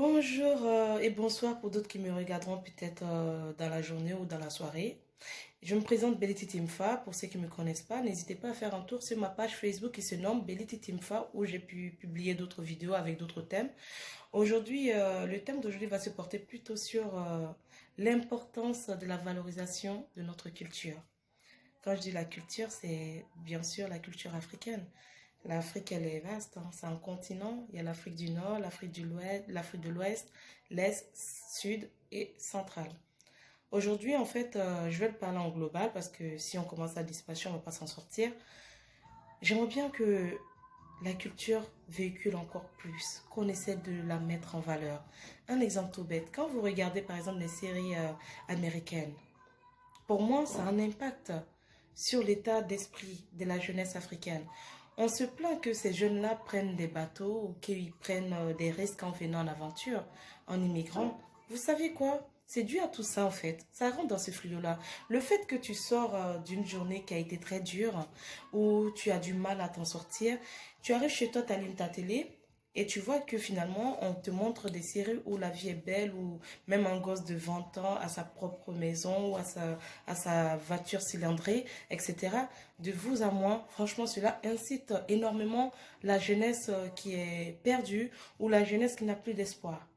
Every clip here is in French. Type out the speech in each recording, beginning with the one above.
Bonjour et bonsoir pour d'autres qui me regarderont peut-être dans la journée ou dans la soirée. Je me présente Belity Timfa. Pour ceux qui ne me connaissent pas, n'hésitez pas à faire un tour sur ma page Facebook qui se nomme Belity Timfa où j'ai pu publier d'autres vidéos avec d'autres thèmes. Aujourd'hui, le thème d'aujourd'hui va se porter plutôt sur l'importance de la valorisation de notre culture. Quand je dis la culture, c'est bien sûr la culture africaine. L'Afrique, elle est vaste, hein. C'est un continent. Il y a l'Afrique du Nord, l'Afrique de l'Ouest, l'Est, Sud et Centrale. Aujourd'hui, en fait, je vais le parler en global parce que si on commence la dispassion, on ne va pas s'en sortir. J'aimerais bien que la culture véhicule encore plus, qu'on essaie de la mettre en valeur. Un exemple tout bête, quand vous regardez par exemple les séries américaines, pour moi, ça a un impact sur l'état d'esprit de la jeunesse africaine. On se plaint que ces jeunes-là prennent des bateaux ou qu'ils prennent des risques en venant en aventure, en immigrant. Vous savez quoi? C'est dû à tout ça en fait. Ça rentre dans ce fléau-là. Le fait que tu sors d'une journée qui a été très dure, où tu as du mal à t'en sortir, tu arrives chez toi, tu allumes ta télé, et tu vois que finalement, on te montre des séries où la vie est belle, où même un gosse de 20 ans a sa propre maison, ou à sa voiture cylindrée, etc. De vous à moi, franchement, cela incite énormément la jeunesse qui est perdue ou la jeunesse qui n'a plus d'espoir.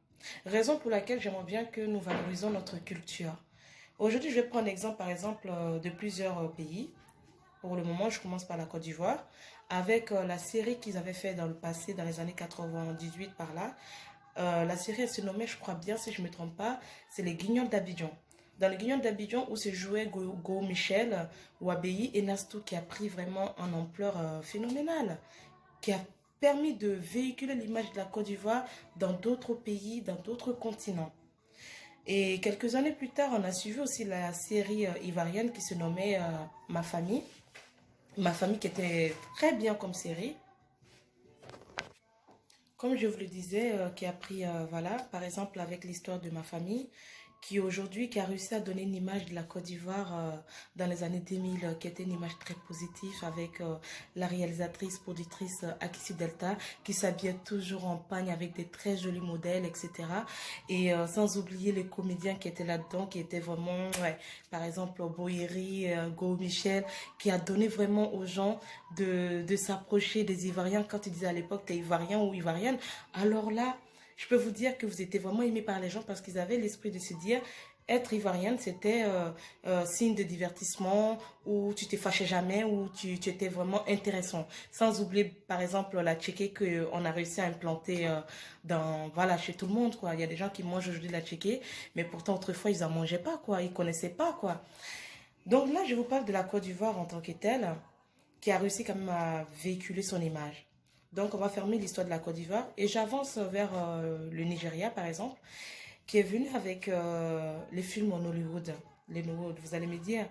Raison pour laquelle j'aimerais bien que nous valorisons notre culture. Aujourd'hui, je vais prendre l'exemple, par exemple, de plusieurs pays. Pour le moment, je commence par la Côte d'Ivoire, avec la série qu'ils avaient fait dans le passé, dans les années 98 par là. La série, elle se nommait, je crois bien, si je ne me trompe pas, c'est Les Guignols d'Abidjan. Dans Les Guignols d'Abidjan, où se jouait Go Michel, Ouabéi et Nastou, qui a pris vraiment une ampleur phénoménale, qui a permis de véhiculer l'image de la Côte d'Ivoire dans d'autres pays, dans d'autres continents. Et quelques années plus tard, on a suivi aussi la série ivoirienne qui se nommait Ma famille. Ma famille qui était très bien comme série. Comme je vous le disais, qui a pris, voilà, par exemple avec l'histoire de ma famille, qui aujourd'hui, qui a réussi à donner une image de la Côte d'Ivoire dans les années 2000, qui était une image très positive avec la réalisatrice, productrice Akissi Delta, qui s'habillait toujours en pagne avec des très jolis modèles, etc. Et sans oublier les comédiens qui étaient là-dedans, qui étaient vraiment, ouais, par exemple, Boyeri, Go Michel, qui a donné vraiment aux gens de s'approcher des Ivoiriens. Quand ils disaient à l'époque, t'es Ivoirien ou Ivoirienne, alors là, je peux vous dire que vous étiez vraiment aimé par les gens parce qu'ils avaient l'esprit de se dire être ivoirienne, c'était signe de divertissement, où tu t'es fâché jamais, où tu étais vraiment intéressant. Sans oublier, par exemple, la tchéké qu'on a réussi à implanter voilà, chez tout le monde, quoi. Il y a des gens qui mangent aujourd'hui la tchéké, mais pourtant, autrefois, ils n'en mangeaient pas, quoi. Ils ne connaissaient pas, quoi. Donc là, je vous parle de la Côte d'Ivoire en tant que telle, qui a réussi quand même à véhiculer son image. Donc, on va fermer l'histoire de la Côte d'Ivoire et j'avance vers le Nigeria, par exemple, qui est venu avec les films en Hollywood. Les Hollywood, vous allez me dire,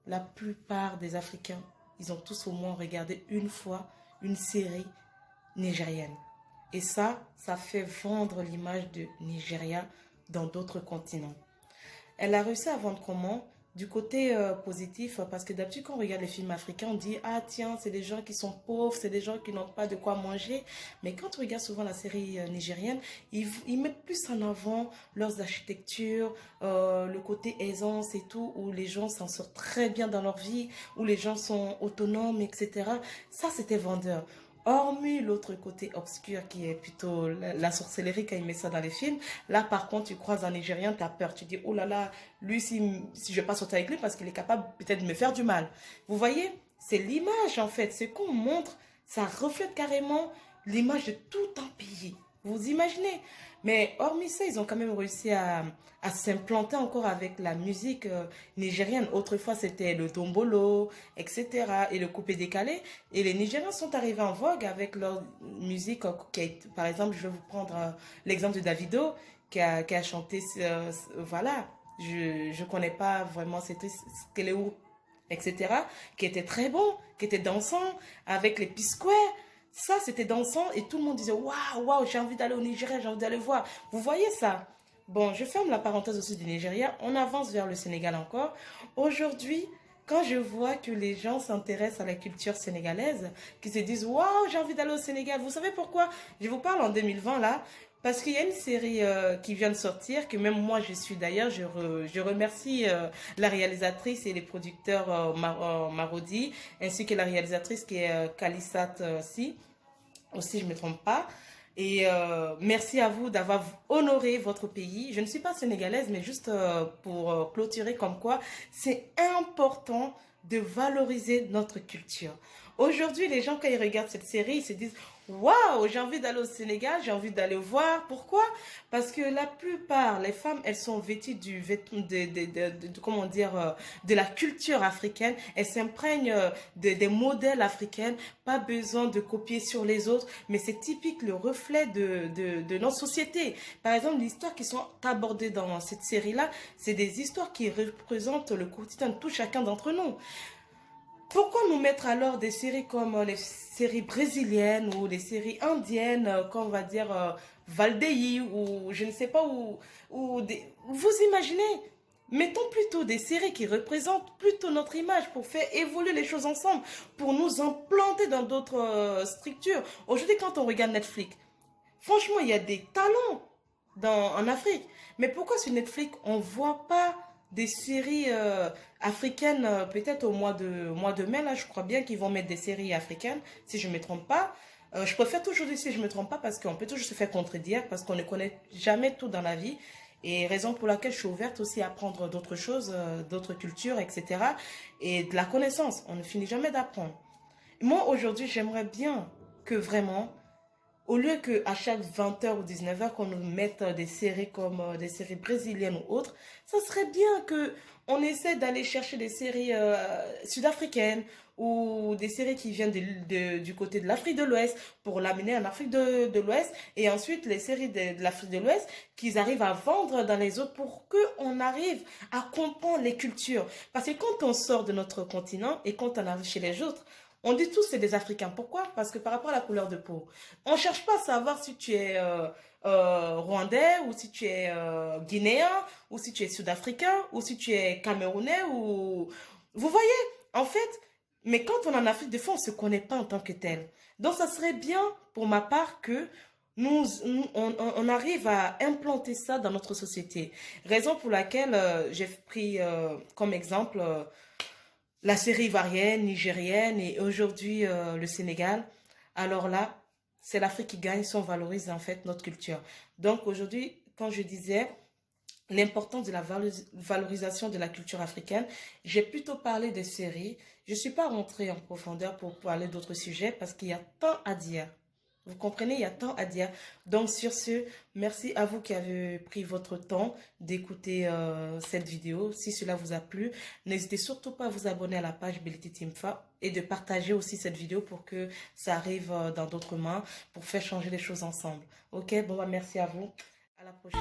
la plupart des Africains, ils ont tous au moins regardé une fois une série nigérienne. Et ça fait vendre l'image de Nigeria dans d'autres continents. Elle a réussi à vendre comment? Du côté positif, parce que d'habitude, quand on regarde les films africains, on dit, ah tiens, c'est des gens qui sont pauvres, c'est des gens qui n'ont pas de quoi manger. Mais quand on regarde souvent la série nigérienne, ils mettent plus en avant leurs architectures, le côté aisance et tout, où les gens s'en sortent très bien dans leur vie, où les gens sont autonomes, etc. Ça, c'était vendeur. Hormis l'autre côté obscur qui est plutôt la sorcellerie quand il met ça dans les films, là par contre tu croises un Nigérien, tu as peur, tu dis oh là là, lui si je vais pas sortir avec lui parce qu'il est capable peut-être de me faire du mal. Vous voyez, c'est l'image en fait, ce qu'on montre, ça reflète carrément l'image de tout un pays. Vous imaginez? Mais hormis ça, ils ont quand même réussi à s'implanter encore avec la musique nigérienne. Autrefois, c'était le dombolo, etc. et le coupé-décalé. Et les Nigériens sont arrivés en vogue avec leur musique. Par exemple, je vais vous prendre l'exemple de Davido qui a chanté, voilà, je connais pas vraiment, c'était Skeleu, etc. qui était très bon, qui était dansant, avec les P-Square. Ça, c'était dansant et tout le monde disait waouh, waouh, j'ai envie d'aller au Nigeria, j'ai envie d'aller voir. Vous voyez ça? Bon, je ferme la parenthèse aussi du Nigeria. On avance vers le Sénégal encore. Aujourd'hui, quand je vois que les gens s'intéressent à la culture sénégalaise, qui se disent waouh, j'ai envie d'aller au Sénégal. Vous savez pourquoi? Je vous parle en 2020 là, parce qu'il y a une série qui vient de sortir, que même moi je suis d'ailleurs. Je remercie la réalisatrice et les producteurs Marodi, ainsi que la réalisatrice qui est Kalissat Si, aussi je ne me trompe pas. Et merci à vous d'avoir honoré votre pays. Je ne suis pas sénégalaise, mais juste pour clôturer comme quoi, c'est important de valoriser notre culture. Aujourd'hui, les gens, quand ils regardent cette série, ils se disent, waouh, j'ai envie d'aller au Sénégal, j'ai envie d'aller voir. Pourquoi? Parce que la plupart, les femmes, elles sont vêtues comment dire, de la culture africaine. Elles s'imprègnent des modèles africains. Pas besoin de copier sur les autres, mais c'est typique le reflet de notre société. Par exemple, les histoires qui sont abordées dans cette série-là, c'est des histoires qui représentent le quotidien de tout chacun d'entre nous. Pourquoi nous mettre alors des séries comme les séries brésiliennes ou les séries indiennes, comme on va dire Valdeï ou je ne sais pas vous imaginez? Mettons plutôt des séries qui représentent plutôt notre image pour faire évoluer les choses ensemble, pour nous implanter dans d'autres structures. Aujourd'hui, quand on regarde Netflix, franchement, il y a des talents en Afrique. Mais pourquoi sur Netflix, on ne voit pas des séries africaines, peut-être au mois de mai, là, je crois bien qu'ils vont mettre des séries africaines, si je ne me trompe pas. Je préfère toujours dire si je ne me trompe pas parce qu'on peut toujours se faire contredire, parce qu'on ne connaît jamais tout dans la vie. Et raison pour laquelle je suis ouverte aussi à apprendre d'autres choses, d'autres cultures, etc. Et de la connaissance, on ne finit jamais d'apprendre. Moi, aujourd'hui, j'aimerais bien que vraiment, au lieu qu'à chaque 20h ou 19h, qu'on nous mette des séries comme des séries brésiliennes ou autres, ça serait bien que on essaie d'aller chercher des séries sud-africaines ou des séries qui viennent du côté de l'Afrique de l'Ouest pour l'amener en Afrique de l'Ouest et ensuite les séries de l'Afrique de l'Ouest qu'ils arrivent à vendre dans les autres pour qu'on arrive à comprendre les cultures. Parce que quand on sort de notre continent et quand on arrive chez les autres, on dit tous c'est des Africains. Pourquoi? Parce que par rapport à la couleur de peau. On ne cherche pas à savoir si tu es rwandais ou si tu es guinéen ou si tu es sud-africain ou si tu es camerounais ou... Vous voyez, en fait, mais quand on est en Afrique, des fois, on ne se connaît pas en tant que tel. Donc, ça serait bien, pour ma part, que on arrive à implanter ça dans notre société. Raison pour laquelle j'ai pris comme exemple... la série ivoirienne, nigérienne et aujourd'hui le Sénégal. Alors là, c'est l'Afrique qui gagne si on valorise en fait notre culture. Donc aujourd'hui, quand je disais l'importance de la valorisation de la culture africaine, j'ai plutôt parlé des séries. Je ne suis pas rentrée en profondeur pour parler d'autres sujets parce qu'il y a tant à dire. Vous comprenez, il y a tant à dire. Donc sur ce, merci à vous qui avez pris votre temps d'écouter cette vidéo. Si cela vous a plu, n'hésitez surtout pas à vous abonner à la page Belity Timfa et de partager aussi cette vidéo pour que ça arrive dans d'autres mains, pour faire changer les choses ensemble. Ok, bon bah merci à vous. À la prochaine.